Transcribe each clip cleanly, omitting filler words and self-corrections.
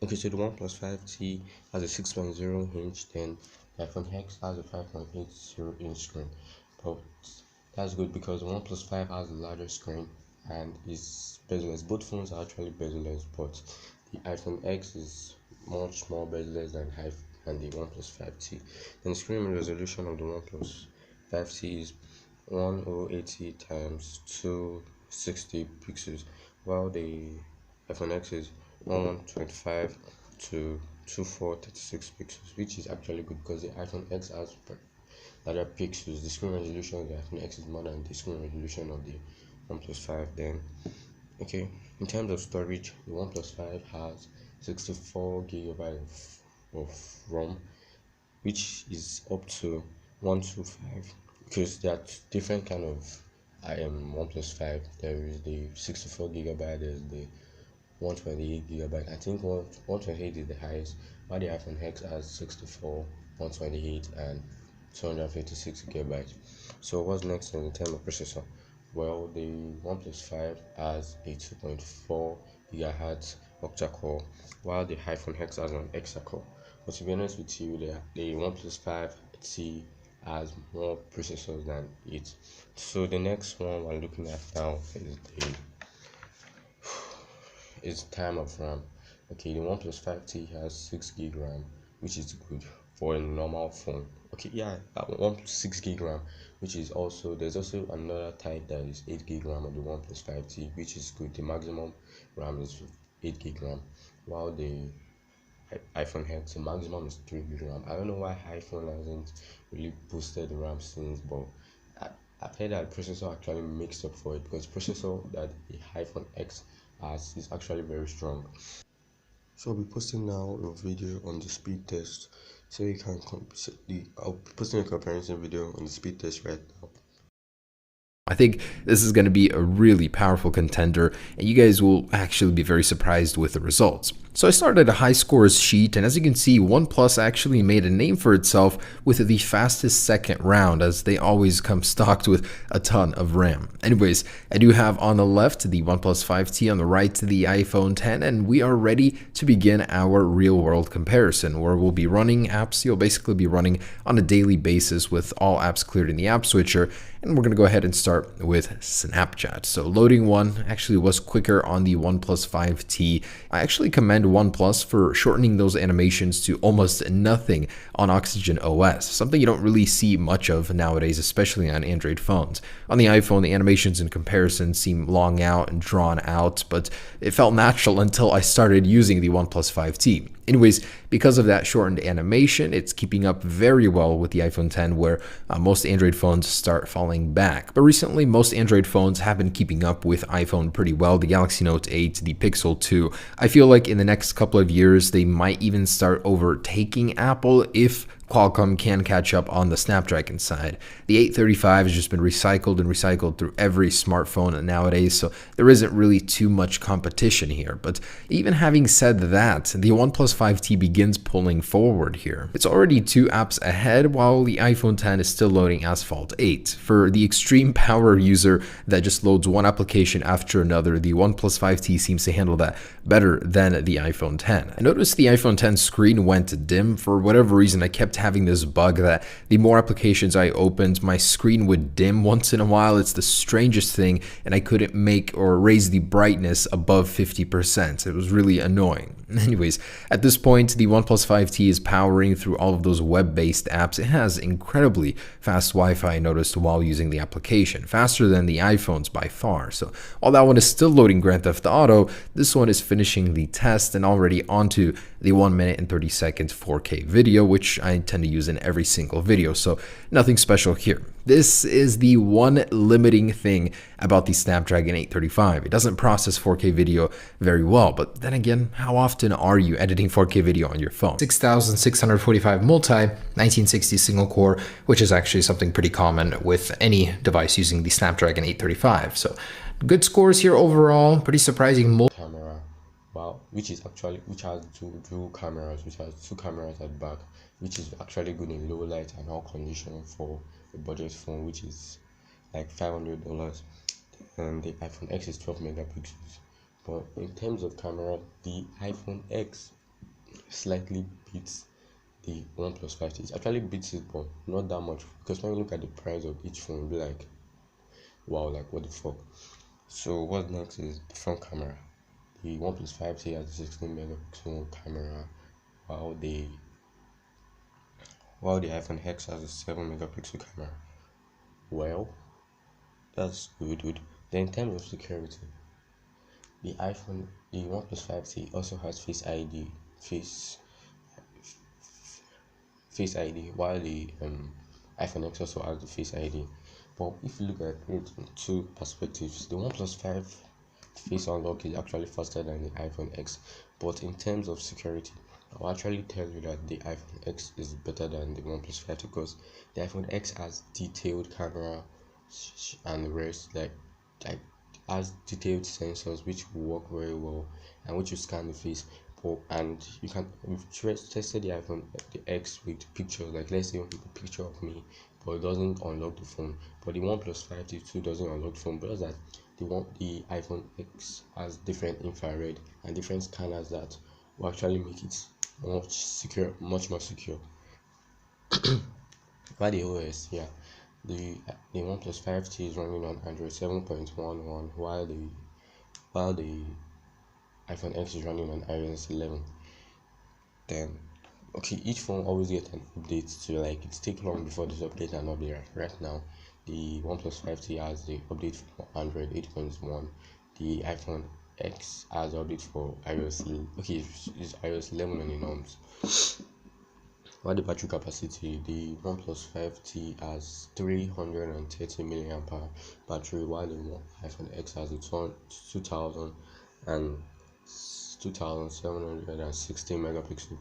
Okay, so the OnePlus 5T has a 6.0 inch, then the iPhone X has a 5.80 inch screen. But that's good because the OnePlus 5 has a larger screen and is bezel-less. Both phones are actually bezel-less, but the iPhone X is much more bezel-less than the OnePlus 5T. Then the screen resolution of the OnePlus 5T is 1080 times 260 pixels, while the iPhone X is 1125 to 2436 pixels, which is actually good because the iPhone X has larger pixels. The screen resolution of the iPhone X is more than the screen resolution of the OnePlus 5. Then, okay, in terms of storage, the OnePlus 5 has 64 gigabytes of ROM, which is up to 125, because there are different kind of OnePlus 5. There is the 64 gigabyte, there's the 128 gigabyte. I think 128 is the highest, while the iPhone X has 64, 128, and 256 gigabytes. So what's next in terms of processor? Well, the OnePlus 5 has a 2.4 gigahertz octa-core, while the iPhone X has an hexa-core. But to be honest with you, the OnePlus 5T has more processors than it. So the next one we're looking at now is time of RAM. Okay, the OnePlus 5T has 6 gig RAM, which is good for a normal phone. Okay, yeah, one 6 gig RAM, which is also, there's also another type that is 8 gig RAM on the OnePlus 5T, which is good. The maximum RAM is 8 gig RAM, while the iPhone X, the maximum is 3 gig RAM. I don't know why iPhone hasn't really boosted the RAM since, but I've heard that the processor actually makes up for it, because the processor that the iPhone X has is actually very strong. So I'll be posting now a video on the speed test, so you can I'll be posting a comparison video on the speed test right now. I think this is going to be a really powerful contender, and you guys will actually be very surprised with the results. So I started a high scores sheet, and as you can see, OnePlus actually made a name for itself with the fastest second round, as they always come stocked with a ton of RAM. Anyways, I do have on the left the OnePlus 5T, on the right the iPhone X, and we are ready to begin our real-world comparison, where we'll be running apps you'll basically be running on a daily basis with all apps cleared in the app switcher. And we're going to go ahead and start with Snapchat. So loading one actually was quicker on the OnePlus 5T. I actually commend OnePlus for shortening those animations to almost nothing on Oxygen OS, something you don't really see much of nowadays, especially on Android phones. On the iPhone, the animations in comparison seem long out and drawn out, but it felt natural until I started using the OnePlus 5T. Anyways, because of that shortened animation, it's keeping up very well with the iPhone X, where most Android phones start falling back. But recently, most Android phones have been keeping up with iPhone pretty well. The Galaxy Note 8, the Pixel 2. I feel like in the next couple of years, they might even start overtaking Apple if Qualcomm can catch up on the Snapdragon side. The 835 has just been recycled and recycled through every smartphone nowadays, so there isn't really too much competition here. But even having said that, the OnePlus 5T begins pulling forward here. It's already 2 apps ahead, while the iPhone X is still loading Asphalt 8. For the extreme power user that just loads one application after another, the OnePlus 5T seems to handle that better than the iPhone X. I noticed the iPhone X screen went dim. For whatever reason, I kept having this bug that the more applications I opened, my screen would dim once in a while. It's the strangest thing, and I couldn't make or raise the brightness above 50%. It was really annoying. Anyways, at this point, the OnePlus 5T is powering through all of those web-based apps. It has incredibly fast Wi-Fi, I noticed, while using the application, faster than the iPhones by far. So while that one is still loading Grand Theft Auto, this one is finishing the test and already onto the 1 minute and 30 seconds 4K video, which I tend to use in every single video, so nothing special here. This is the one limiting thing about the Snapdragon 835. It doesn't process 4K video very well, but then again, how often are you editing 4K video on your phone? 6645 multi, 1960 single core, which is actually something pretty common with any device using the Snapdragon 835. So good scores here overall, pretty surprising. Camera, wow, which has two cameras, which has 2 cameras at the back, which is actually good in low light and all conditions for a budget phone, which is like $500. And the iPhone X is 12 megapixels. But in terms of camera, the iPhone X slightly beats the OnePlus 5T. It actually beats it, but not that much, because when you look at the price of each phone, you'll be like, wow, like what the fuck. So what next is the front camera. The OnePlus 5T has a 16 megapixel camera, while the iPhone X has a 7 megapixel camera. Well, that's good. Then in terms of security, the OnePlus 5T also has Face ID, while the iPhone X also has the Face ID. But if you look at it in two perspectives, the OnePlus 5 Face Unlock is actually faster than the iPhone X. But in terms of security, I'll actually tell you that the iPhone X is better than the OnePlus 5, because the iPhone X has detailed camera and the rest, like has detailed sensors which will work very well and which will scan the face. And you can, we've tested the X with pictures, like let's say a picture of me, but it doesn't unlock the phone. But the OnePlus 5T2 doesn't unlock the phone, because that the iPhone X has different infrared and different scanners that will actually make it much more secure. By the OS, yeah, the OnePlus 5T is running on Android 7.11, while the iPhone X is running on iOS 11. Then, okay, each phone always get an update, to like it takes long before this update and update. Right now, the OnePlus 5T has the update for Android 8.1. The iPhone X has the update for iOS. Okay, it's iOS 11 on the norms. While the battery capacity, the OnePlus 5T has 330 milliamp hour battery, while the iPhone X has a 2760 megapixel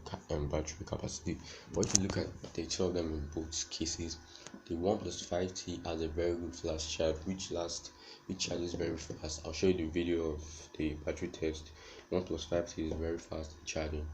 battery capacity. But if you look at the two of them in both cases, the OnePlus 5T has a very good flash charge, which charges very fast. I'll show you the video of the battery test. OnePlus 5T is very fast in charging.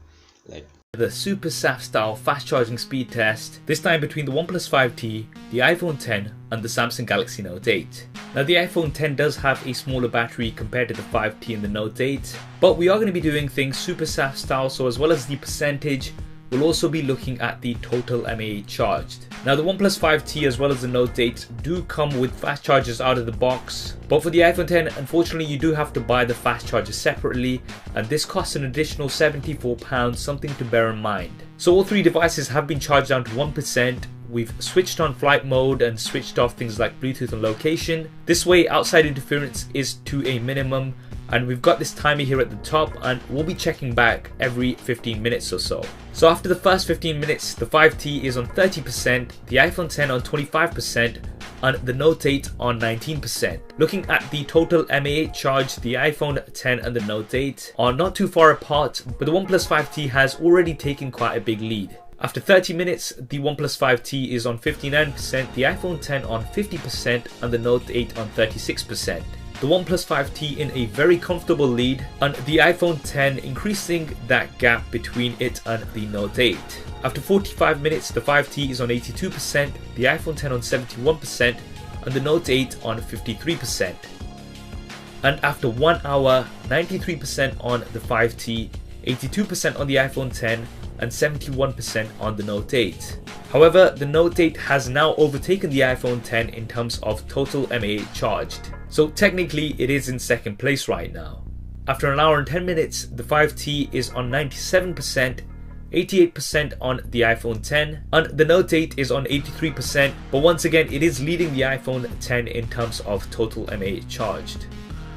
Like the Super SAF style fast charging speed test, this time between the OnePlus 5T, the iPhone 10 and the Samsung Galaxy Note 8. Now the iPhone 10 does have a smaller battery compared to the 5T and the Note 8, but we are going to be doing things Super SAF style, so as well as the percentage, we'll also be looking at the total mAh charged. Now the OnePlus 5T as well as the Note 8 do come with fast chargers out of the box, but for the iPhone 10, unfortunately you do have to buy the fast charger separately, and this costs an additional £74, something to bear in mind. So all three devices have been charged down to 1%. We've switched on flight mode and switched off things like Bluetooth and location. This way outside interference is to a minimum, and we've got this timer here at the top, and we'll be checking back every 15 minutes or so. So after the first 15 minutes, the 5T is on 30%, the iPhone 10 on 25%, and the Note 8 on 19%. Looking at the total mAh charge, the iPhone 10 and the Note 8 are not too far apart, but the OnePlus 5T has already taken quite a big lead. After 30 minutes, the OnePlus 5T is on 59%, the iPhone 10 on 50%, and the Note 8 on 36%. The OnePlus 5T in a very comfortable lead, and the iPhone 10 increasing that gap between it and the Note 8. After 45 minutes, the 5T is on 82%, the iPhone 10 on 71%, and the Note 8 on 53%. And after 1 hour, 93% on the 5T, 82% on the iPhone 10, and 71% on the Note 8. However, the Note 8 has now overtaken the iPhone 10 in terms of total mAh charged. So technically it is in second place right now. After an hour and 10 minutes, the 5T is on 97%, 88% on the iPhone 10, and the Note 8 is on 83%, but once again it is leading the iPhone 10 in terms of total mAh charged.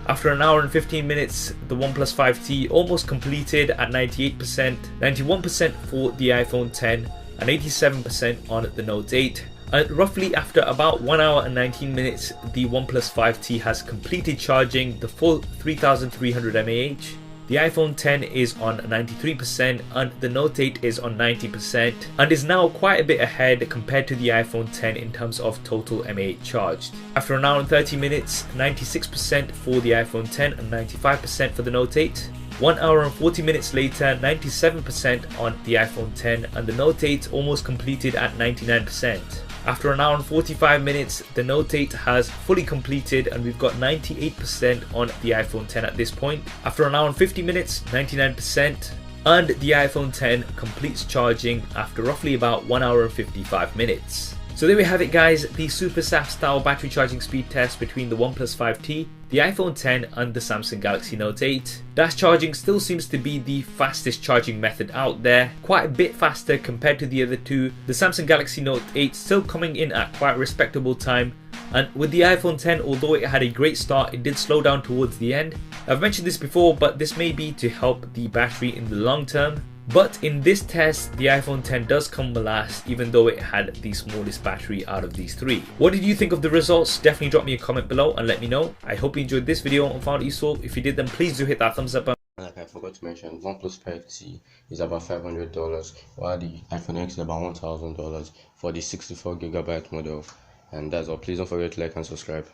After an hour and 15 minutes, the OnePlus 5T almost completed at 98%, 91% for the iPhone 10, and 87% on the Note 8. And roughly after about 1 hour and 19 minutes, the OnePlus 5T has completed charging the full 3300 mAh. The iPhone 10 is on 93% and the Note 8 is on 90%, and is now quite a bit ahead compared to the iPhone 10 in terms of total mAh charged. After an hour and 30 minutes, 96% for the iPhone 10 and 95% for the Note 8. 1 hour and 40 minutes later, 97% on the iPhone 10 and the Note 8 almost completed at 99%. After an hour and 45 minutes, the Note 8 has fully completed and we've got 98% on the iPhone 10 at this point. After an hour and 50 minutes, 99%. and the iPhone 10 completes charging after roughly about 1 hour and 55 minutes. So there we have it guys, the super fast style battery charging speed test between the OnePlus 5T, the iPhone 10 and the Samsung Galaxy Note 8. Dash charging still seems to be the fastest charging method out there, quite a bit faster compared to the other two. The Samsung Galaxy Note 8 still coming in at quite a respectable time, and with the iPhone 10, although it had a great start, it did slow down towards the end. I've mentioned this before, but this may be to help the battery in the long term. But in this test, the iPhone 10 does come last, even though it had the smallest battery out of these three. What did you think of the results? Definitely drop me a comment below and let me know. I hope you enjoyed this video and found it useful. If you did, then please do hit that thumbs up button. Like I forgot to mention, OnePlus 5T is about $500, while the iPhone X is about $1,000 for the 64GB model. And that's all. Please don't forget to like and subscribe.